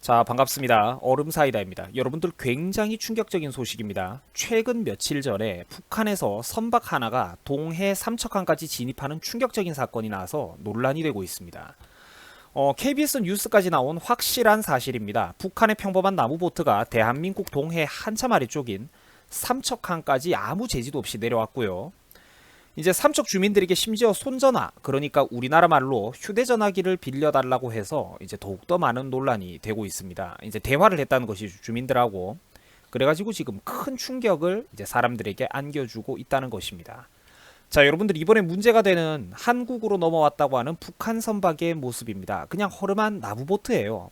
자, 반갑습니다. 얼음사이다입니다. 여러분들 굉장히 충격적인 소식입니다. 최근 며칠 전에 북한에서 선박 하나가 동해 삼척항까지 진입하는 충격적인 사건이 나서 논란이 되고 있습니다. KBS 뉴스까지 나온 확실한 사실입니다. 북한의 평범한 나무보트가 대한민국 동해 한참 아래쪽인 삼척항까지 아무 제지도 없이 내려왔고요. 이제 삼척 주민들에게 심지어 손전화, 그러니까 우리나라 말로 휴대전화기를 빌려달라고 해서 이제 더욱더 많은 논란이 되고 있습니다. 이제 대화를 했다는 것이 주민들하고. 그래가지고 지금 큰 충격을 이제 사람들에게 안겨주고 있다는 것입니다. 자, 여러분들 이번에 문제가 되는 한국으로 넘어왔다고 하는 북한 선박의 모습입니다. 그냥 허름한 나무보트예요.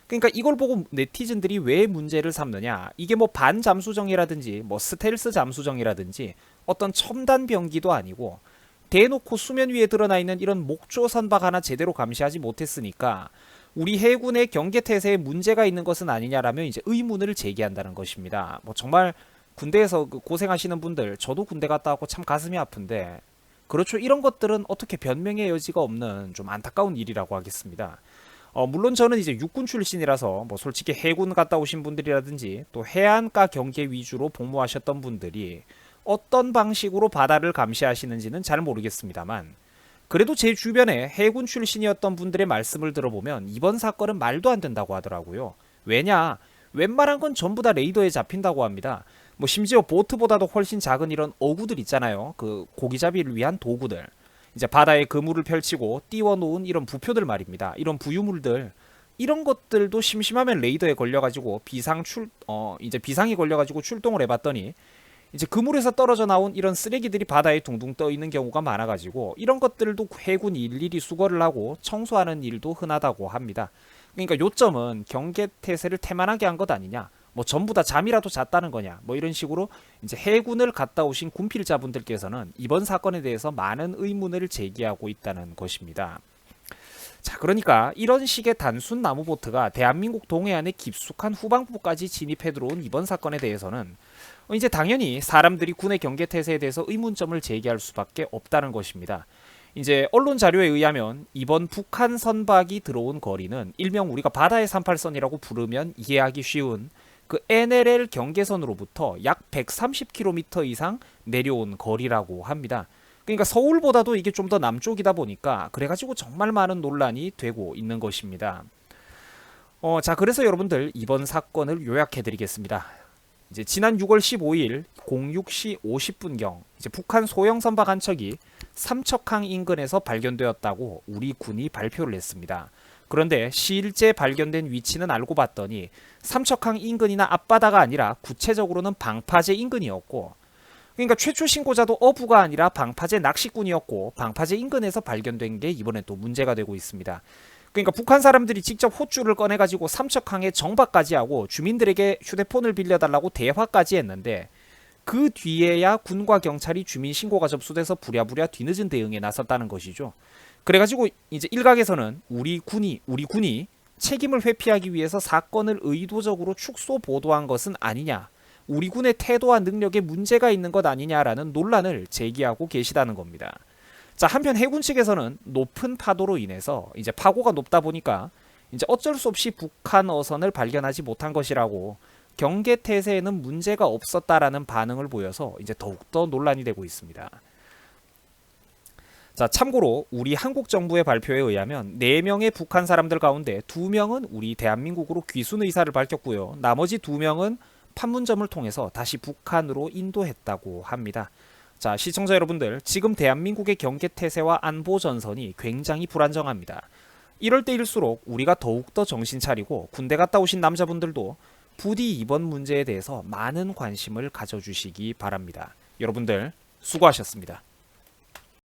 그러니까 이걸 보고 네티즌들이 왜 문제를 삼느냐, 이게 뭐 반잠수정이라든지 뭐 스텔스 잠수정이라든지 어떤 첨단 병기도 아니고 대놓고 수면 위에 드러나 있는 이런 목조 선박 하나 제대로 감시하지 못했으니까 우리 해군의 경계태세에 문제가 있는 것은 아니냐라며 이제 의문을 제기한다는 것입니다. 뭐 정말 군대에서 고생하시는 분들, 저도 군대 갔다 왔고 참 가슴이 아픈데, 그렇죠, 이런 것들은 어떻게 변명의 여지가 없는 좀 안타까운 일이라고 하겠습니다. 물론 저는 이제 육군 출신이라서 뭐 솔직히 해군 갔다 오신 분들이라든지 또 해안가 경계 위주로 복무하셨던 분들이 어떤 방식으로 바다를 감시하시는지는 잘 모르겠습니다만, 그래도 제 주변에 해군 출신이었던 분들의 말씀을 들어보면 이번 사건은 말도 안 된다고 하더라고요. 왜냐? 웬만한 건 전부 다 레이더에 잡힌다고 합니다. 뭐 심지어 보트보다도 훨씬 작은 이런 어구들 있잖아요. 그 고기잡이를 위한 도구들. 이제 바다에 그물을 펼치고 띄워놓은 이런 부표들 말입니다. 이런 부유물들, 이런 것들도 심심하면 레이더에 걸려가지고 이제 비상이 걸려가지고 출동을 해봤더니 이제 그물에서 떨어져 나온 이런 쓰레기들이 바다에 둥둥 떠 있는 경우가 많아가지고 이런 것들도 해군이 일일이 수거를 하고 청소하는 일도 흔하다고 합니다. 그러니까 요점은 경계태세를 태만하게 한 것 아니냐, 뭐 전부 다 잠이라도 잤다는 거냐, 뭐 이런 식으로 이제 해군을 갔다 오신 군필자분들께서는 이번 사건에 대해서 많은 의문을 제기하고 있다는 것입니다. 자, 그러니까 이런 식의 단순 나무보트가 대한민국 동해안의 깊숙한 후방부까지 진입해 들어온 이번 사건에 대해서는 이제 당연히 사람들이 군의 경계태세에 대해서 의문점을 제기할 수밖에 없다는 것입니다. 이제 언론 자료에 의하면 이번 북한 선박이 들어온 거리는 일명 우리가 바다의 38선이라고 부르면 이해하기 쉬운 그 NLL 경계선으로부터 약 130km 이상 내려온 거리라고 합니다. 그러니까 서울보다도 이게 좀 더 남쪽이다 보니까 그래가지고 정말 많은 논란이 되고 있는 것입니다. 자, 그래서 여러분들 이번 사건을 요약해드리겠습니다. 이제 지난 6월 15일 06시 50분경 이제 북한 소형 선박 한 척이 삼척항 인근에서 발견되었다고 우리 군이 발표를 했습니다. 그런데 실제 발견된 위치는 알고 봤더니 삼척항 인근이나 앞바다가 아니라 구체적으로는 방파제 인근이었고, 그러니까 최초 신고자도 어부가 아니라 방파제 낚시꾼이었고 방파제 인근에서 발견된 게 이번에 또 문제가 되고 있습니다. 그러니까 북한 사람들이 직접 호줄을 꺼내가지고 삼척항에 정박까지 하고 주민들에게 휴대폰을 빌려달라고 대화까지 했는데, 그 뒤에야 군과 경찰이 주민 신고가 접수돼서 부랴부랴 뒤늦은 대응에 나섰다는 것이죠. 그래가지고 이제 일각에서는 우리 군이 책임을 회피하기 위해서 사건을 의도적으로 축소 보도한 것은 아니냐, 우리 군의 태도와 능력에 문제가 있는 것 아니냐라는 논란을 제기하고 계시다는 겁니다. 자, 한편 해군 측에서는 높은 파도로 인해서 이제 파고가 높다 보니까 이제 어쩔 수 없이 북한 어선을 발견하지 못한 것이라고 경계태세에는 문제가 없었다라는 반응을 보여서 이제 더욱더 논란이 되고 있습니다. 자, 참고로 우리 한국 정부의 발표에 의하면 4명의 북한 사람들 가운데 2명은 우리 대한민국으로 귀순 의사를 밝혔고요. 나머지 2명은 판문점을 통해서 다시 북한으로 인도했다고 합니다. 자, 시청자 여러분들, 지금 대한민국의 경계태세와 안보 전선이 굉장히 불안정합니다. 이럴 때일수록 우리가 더욱더 정신 차리고 군대 갔다 오신 남자분들도 부디 이번 문제에 대해서 많은 관심을 가져주시기 바랍니다. 여러분들 수고하셨습니다.